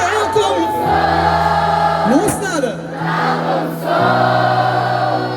tal como Lousada.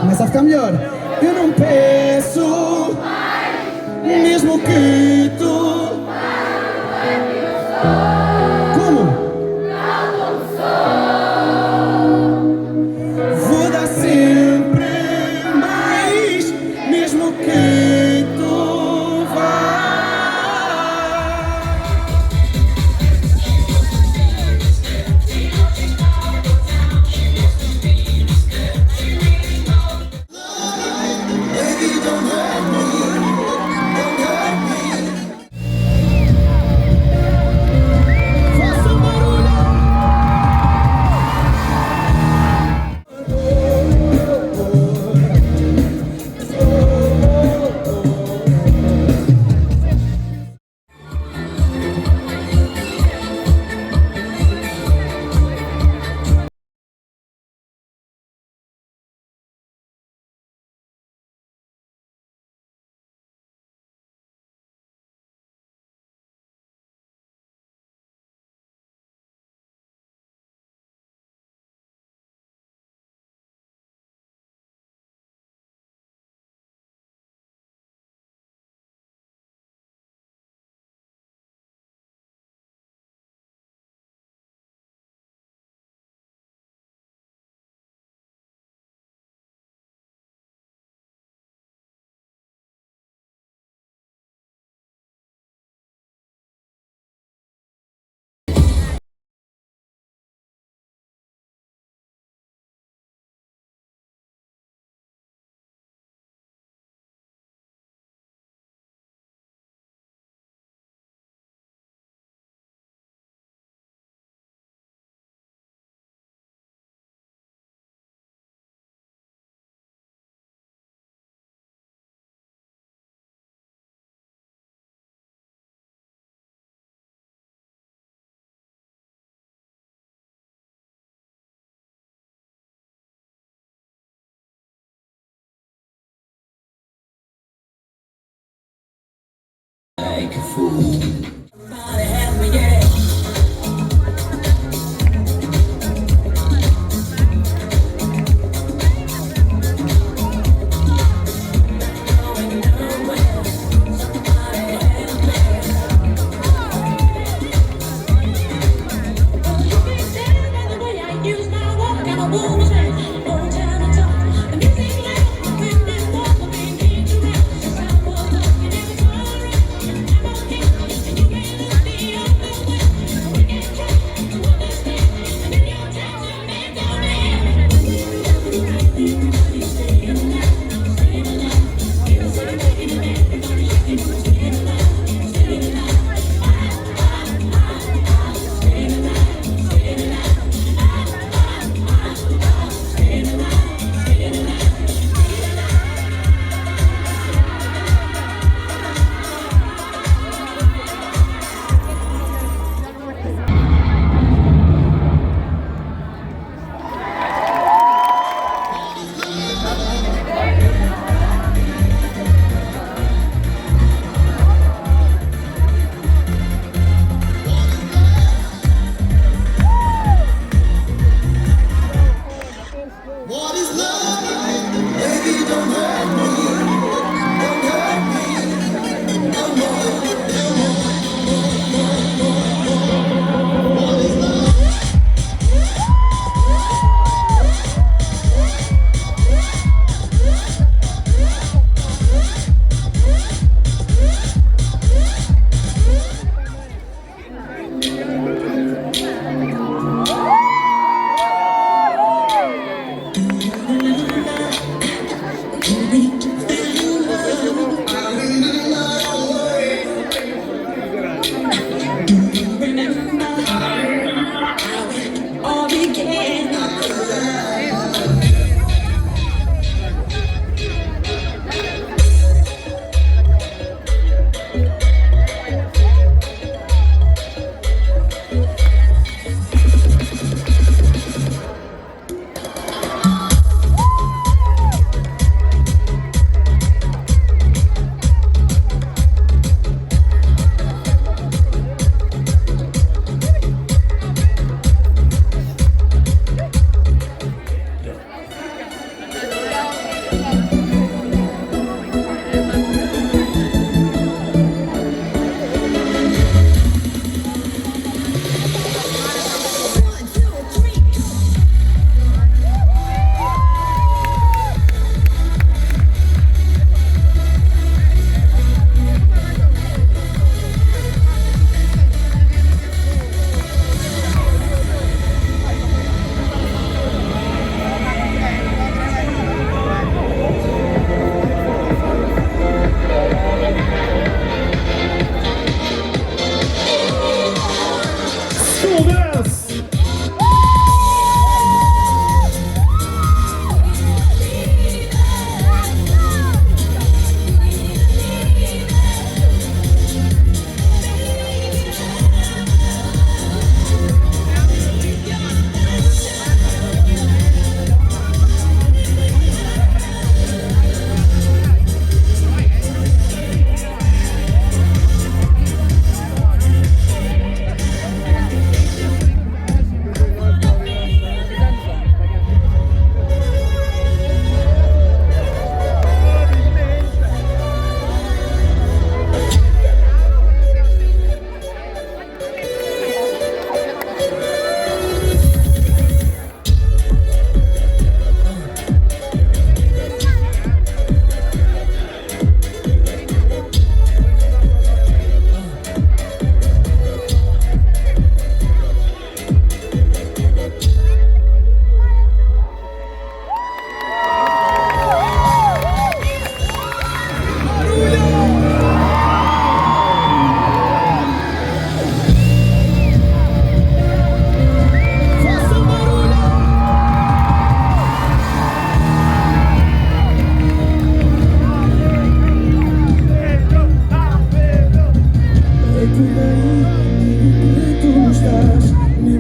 Começa a ficar melhor. Eu não peço mesmo que tu. Como? Vou dar sempre mais, mesmo que tu vá. Like a fool.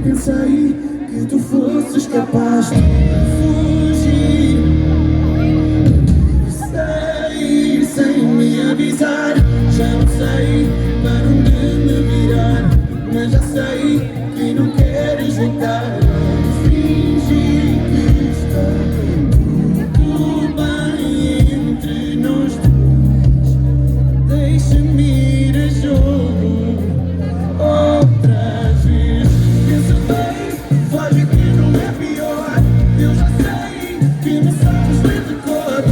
pensei que tu fosses capaz de fugir, de sair sem me avisar. Já não sei para onde me virar, mas já sei que não queres voltar. Fingi que está tudo bem entre nós dois. Deixa-me ir a jogo outra vez. Pensa bem, faz que não é pior. Eu já sei que me sabes ler de cor.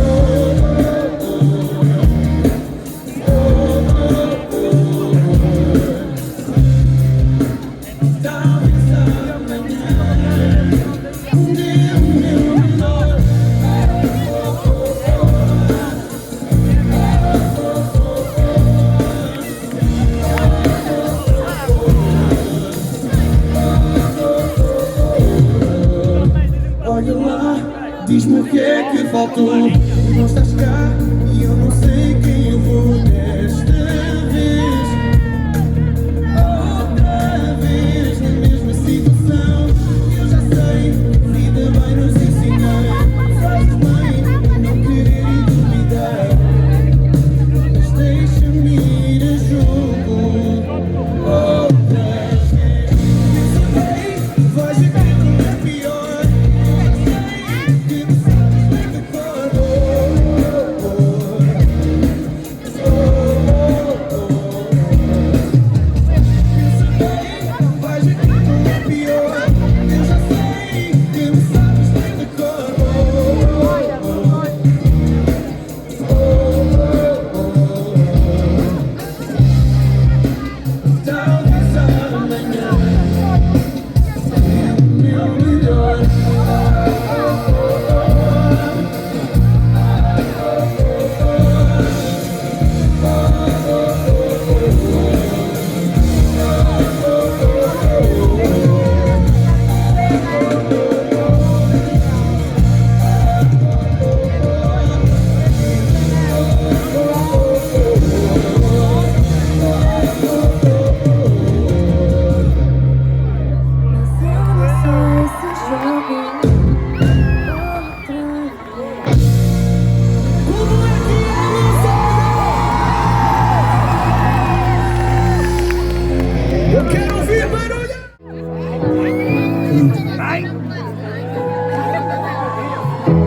Olha lá, diz-me o que é que faltou. Não estás cá e eu não sei quem eu vou desta vez. Outra vez na mesma situação. Eu já sei, a vida vai nos ensinar. Fazes bem não querer e duvidar, mas deixa-me ir a jogo outra vez. Pensa bem, vais ver que não é pior.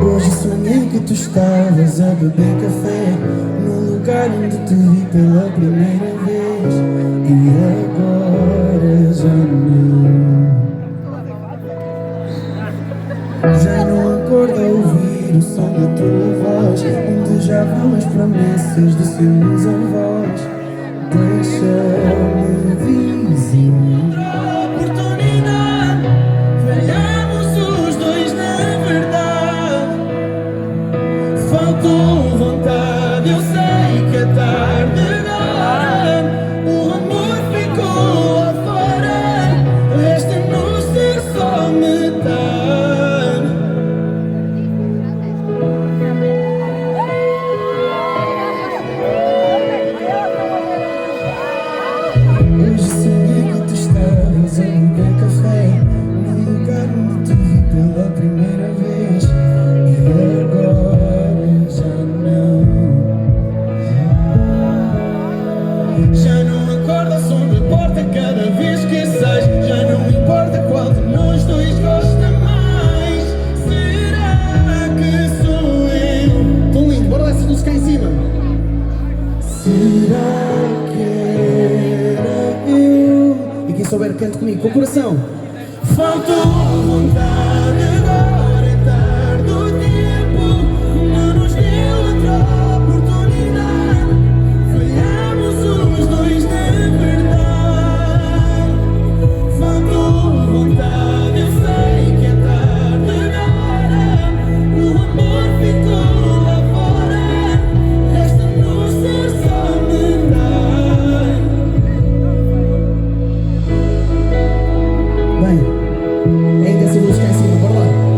Hoje sonhei que tu estavas a beber café no lugar onde te vi pela primeira vez. E agora já não acordo a ouvir o som da tua voz, onde já vão as promessas de seus avós. Deixa-me dizer oportunidade, falhamos os dois na verdade. Faltou vontade, eu sei que é tarde agora. O amor ficou lá fora, resta-nos ser só metade. Hoje sonhei que tu estavas a beber café no lugar onde te vi pela primeira vez. E agora já não acordo ao som da porta cada vez que sais. Já não importa qual de nós dois gosta mais. Será que sou eu? Tão lindo, bora lá essa luz cá em cima. Será que era eu? E quem souber cante comigo, com o coração. Faltou vontade, agora é tarde o tempo não nos deu outra oportunidade. Falhamos os dois na verdade. Faltou vontade, eu sei que é tarde agora. O amor ficou lá fora, resta-nos ser só metade. Bem, ainda essa luz cá em cima, bora lá.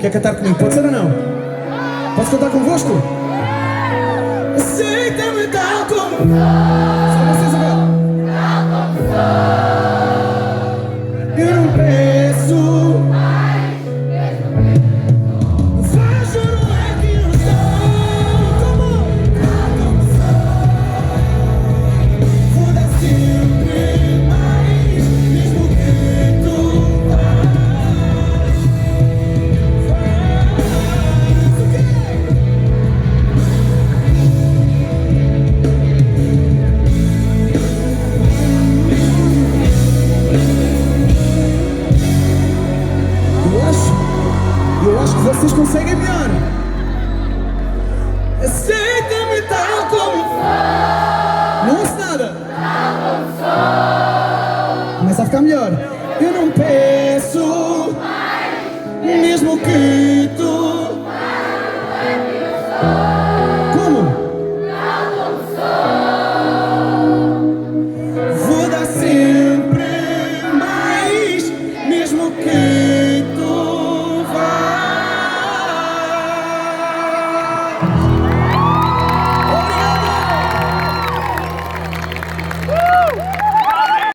Quer cantar comigo? Pode ser ou não? Posso cantar convosco? Aceita-me tal como sou. Só vocês agora. Eu não peço. Vejo não é que não sou. Como? Tal como sou. Vou dar sempre mais, mesmo que tu Eu acho que vocês conseguem melhor. Aceita-me tal como sou. Não ouço nada. Tal como sou. Começa a ficar melhor. Eu não peço, mesmo que tu